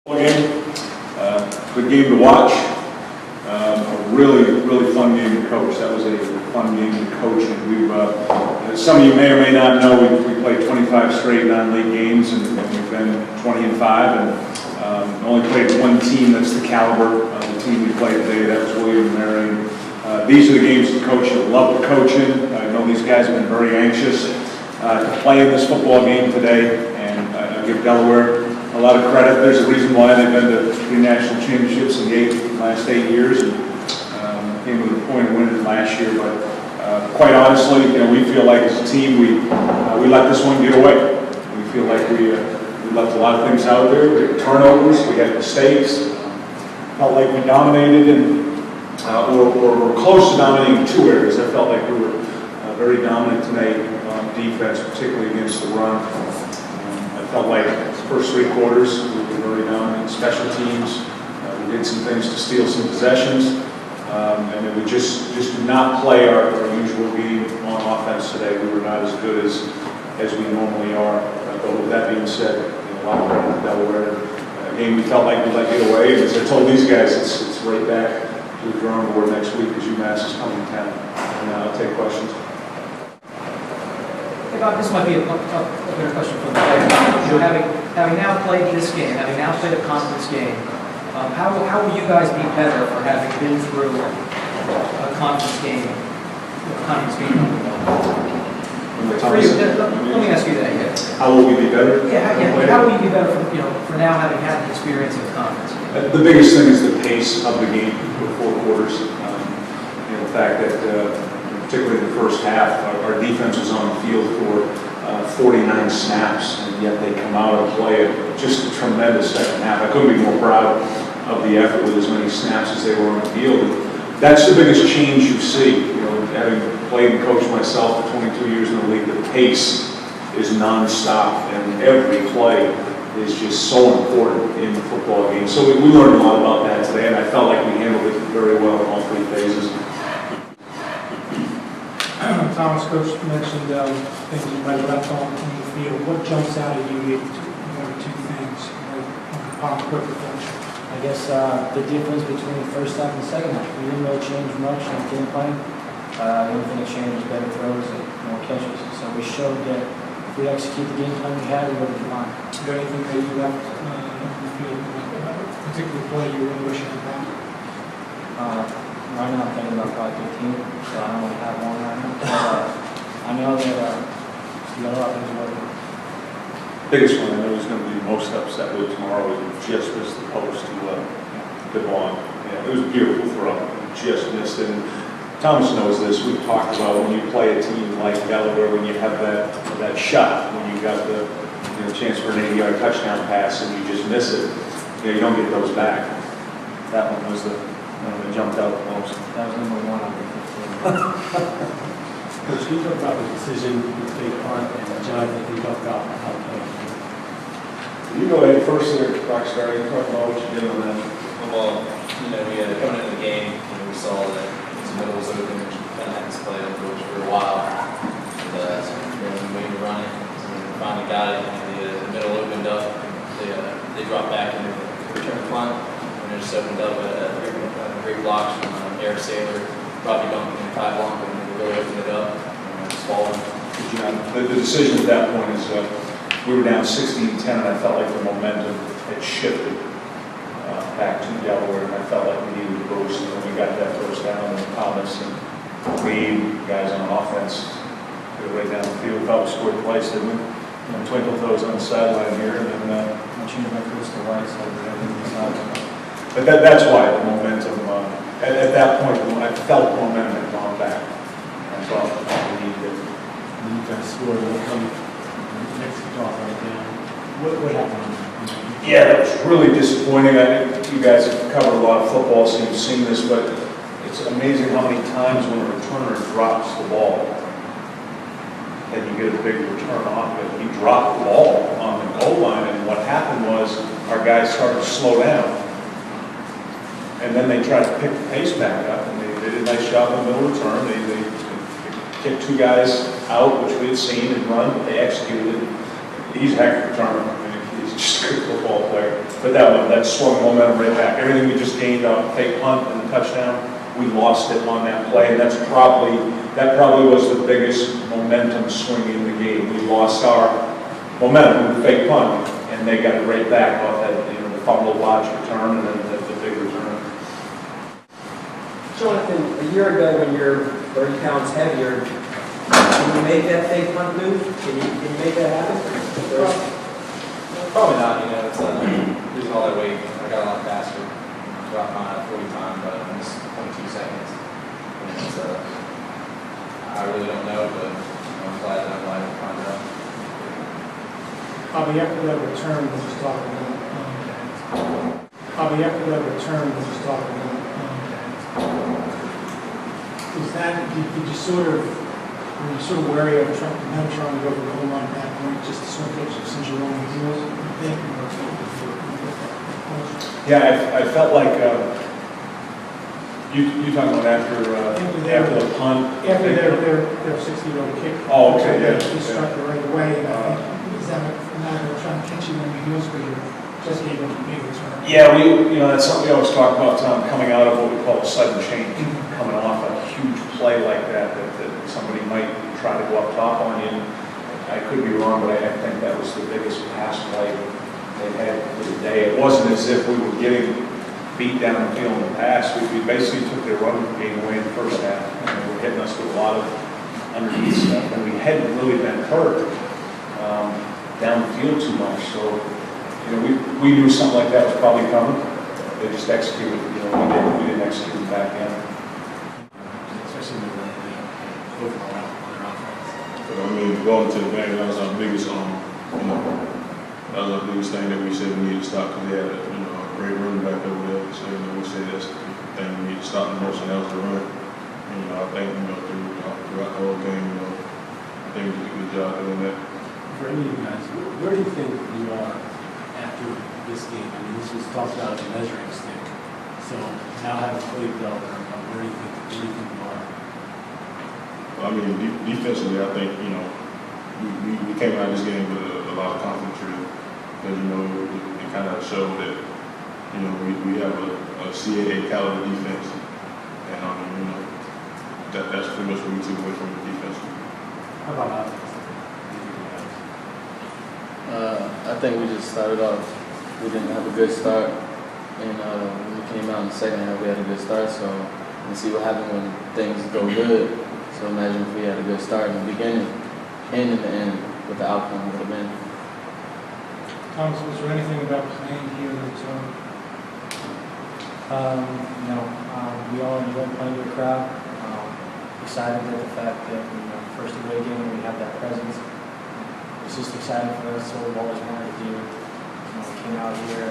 Game. Good game to watch. A really fun game to coach. That was a fun game to coach. And we've, some of you may or may not know, we played 25 straight non-league games, and we've been 20-5, and only played one team that's the caliber of the team we played today. That was William and Marion. These are the games to coach. You love to coach in. I know these guys have been very anxious to play in this football game today, and I give Delaware a lot of credit. There's a reason why they've been to 3 national championships in the last 8 years, and came to the point of winning last year. But quite honestly, we feel like as a team we let this one get away. We feel like we left a lot of things out there. We had turnovers, we had mistakes. Felt like we dominated, or were close to dominating 2 areas. I felt like we were very dominant today on defense, particularly against the run. I felt like the first 3 quarters we were very dominant. Special teams, we did some things to steal some possessions, and then we just did not play our usual game on offense today. We were not as good as we normally are. But with that being said, a lot of credit to Delaware. A game we felt like we'd let get away. And as I told these guys, it's right back to the drawing board next week as UMass is coming to town. And I'll take questions. Hey Bob, this might be a better question for the player. Having now played this game, having now played a conference game, how will you guys be better for having been through a conference game? Let me ask you that again. How will we be better? Yeah. How will you be better for now having had the experience of the conference? The biggest thing is the pace of the game with 4 quarters. The fact that, particularly in the first half, our defense was on the field for 49 snaps, and yet they come out and play just a tremendous second half. I couldn't be more proud of the effort with as many snaps as they were on the field. And that's the biggest change you see. Having played and coached myself for 22 years in the league, the pace is nonstop, and every play is just so important in the football game. So we learned a lot about that today, and I felt like we handled it very well in all 3 phases. Thomas, Coach mentioned things you might have left on the field. What jumps out at you? 1 or 2 things on quick reflection. I guess the difference between the first half and the second half. We didn't really change much in the game plan. The only thing that changed was better throws and more catches. So we showed that if we execute the game plan we had, we would be fine. Is there anything that you left on the field, particular play you really wish you had back? Right now I'm thinking about probably 15, so I don't really have one right now. But I know that the other offense working. Biggest one I know is going to be most upset with tomorrow is just missed the post to DeMarco. Yeah, it was a beautiful throw. Just missed it. And Thomas knows this. We've talked about when you play a team like Delaware, when you have that shot, when you got the chance for an 80-yard touchdown pass and you just miss it, you don't get those back. That one was the one that jumped out the most. That was number 1 on the 15. Coach, can you talk about the decision to take punt, and Jonathan, can you talk about how it came? You go ahead first there, Rockstar. You talk about what you did on that. Well, we had coming into the game, we saw that the middle was open, which kind of had this play on coach for a while. And so we waited to run it. So we finally got it, and the middle opened up. They dropped back into the return punt, and it just opened up great blocks from Eric Saylor, probably dumping in 5 long, but they really opened it up. Just falling. The decision at that point is we were down 16-10, and I felt like the momentum had shifted back to Delaware, and I felt like we needed to boost. And we got that first down, and Thomas and Reid, guys on offense, go right down the field. Probably scored twice, didn't we? Twinkle toes on the sideline here, and then Change my first to white, so but that's why the momentum, at that point, I felt momentum had gone back. I thought we needed it. You guys scored, and come next kickoff right there. What happened? Yeah, that was really disappointing. I think you guys have covered a lot of football, so you've seen this, but it's amazing how many times when a returner drops the ball, and you get a big return off it. He dropped the ball on the goal line, and what happened was our guys started to slow down. And then they tried to pick the pace back up, and they did a nice job in the middle return. They kicked 2 guys out, which we had seen and run, but they executed it. He's a heck of a returner. I mean, he's just a good football player. But that swung momentum right back. Everything we just gained off fake punt and the touchdown, we lost it on that play, and that probably was the biggest momentum swing in the game. We lost our momentum with the fake punt, and they got it right back off that, the fumble botch return and then the big return. Jonathan, a year ago when you're 30 pounds heavier, can you make that fake punt move? Can you make that happen? Probably not, it's losing all that weight. I got a lot faster. Dropped my 40 time, but in just 22 seconds. And it's, I really don't know, but I'm glad that I'm alive to find out. Bobby, after that return, we'll just talk about, is that, did you sort of, were you sort of wary of trying to go for the goal line at that point, just to sort of get you since you're on the heels, you think? Yeah, I felt like, you talking about after the punt? After their 60-yard kick. Oh, okay, yeah. They struck it right away, and I think, is that a matter of trying to catch you on the heels, but you just gave them a big return? Yeah, that's something we always talk about, Tom, coming out of what we call a sudden change, coming off a huge play like that somebody might try to go up top on you. I could be wrong, but I think that was the biggest pass play they had for the day. It wasn't as if we were getting beat down the field in the pass. We basically took their run game away in the first half, and they were hitting us with a lot of underneath stuff, and we hadn't really been hurt down the field too much. So, we knew something like that was probably coming. They just executed. We didn't execute it back in. Especially with the overall on their offense. But going to the game, that was our biggest, that was our biggest thing that we said we needed to stop, because they had a great running back over there. So we say that's the thing we need to stop the most, and that was the run. I think throughout the whole game, I think we did a good job doing that. For any of you guys, where do you think you are after this game? This was talked about as a measuring stick. So now having played Delaware, where do you think you are? Defensively, I think, we came out of this game with a lot of confidence, because, it kind of showed that, we have a CAA caliber defense, and, that's pretty much what we took away from the defense. How about offense? I think we just started off, we didn't have a good start, and when we came out in the second half, we had a good start, so we'll see what happens when things go good. So imagine if we had a good start in the beginning and in the end, what the outcome would have been. Thomas, was there anything about playing here that, we all enjoyed playing to the crowd. Excited at the fact that, first away game, we have that presence. It's just exciting for us, so we've always wanted to do. We came out here,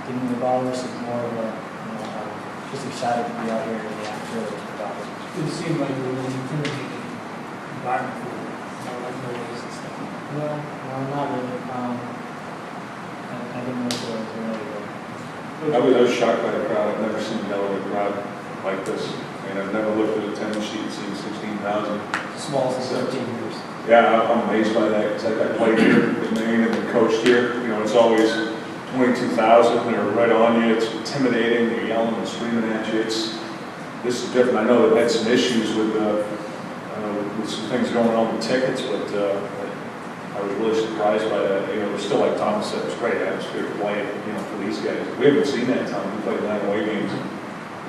didn't really bother us, it's more of a, just excited to be out here in the afternoon. it seemed like it was an intimidating environment for you, like noise and stuff? No, not really. I didn't know what it was really. I was shocked by the crowd. I've never seen a Delaware crowd like this. I've never looked at a 10 sheet and seen 16,000. Small as 13 years. Yeah, I'm amazed by that. It's like I played here in Maine and coached here. It's always 22,000. They're right on you. It's intimidating. They're yelling and screaming at you. This is different. I know they've had some issues with some things going on with tickets, but I was really surprised by that. It was still, like Thomas said, it was great atmosphere to play, for these guys. We haven't seen that time. We played 9 away games.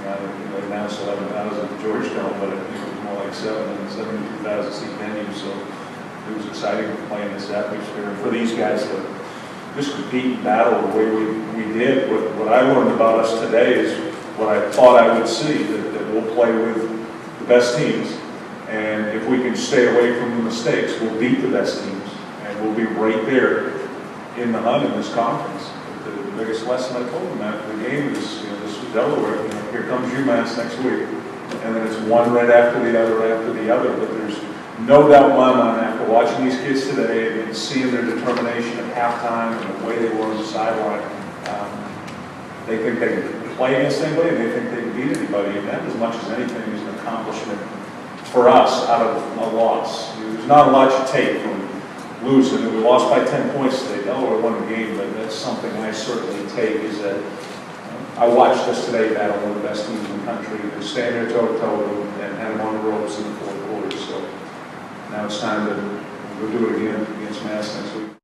They announced 11,000 at Georgetown, but it was more like 72,000 seat venue. So it was exciting to play in this atmosphere. And for these guys to just compete and battle the way we did. What I learned about us today is what I thought I would see, that we'll play with the best teams. And if we can stay away from the mistakes, we'll beat the best teams. And we'll be right there in the hunt in this conference. The biggest lesson I told them after the game is, this was Delaware. Here comes UMass next week. And then it's one right after the other. But there's no doubt in my mind, after watching these kids today and seeing their determination at halftime and the way they were on the sideline, they think they can play against anybody, and they think they can beat anybody. And that, as much as anything, is an accomplishment for us out of a loss. There's not a lot you take from lose, and we lost by 10 points today. Delaware won the game, but that's something I certainly take is that I watched us today battle one of the best teams in the country. They're standing there toe-to-toe and had them on the ropes in the fourth quarter. So now it's time to go do it again against Mass next week.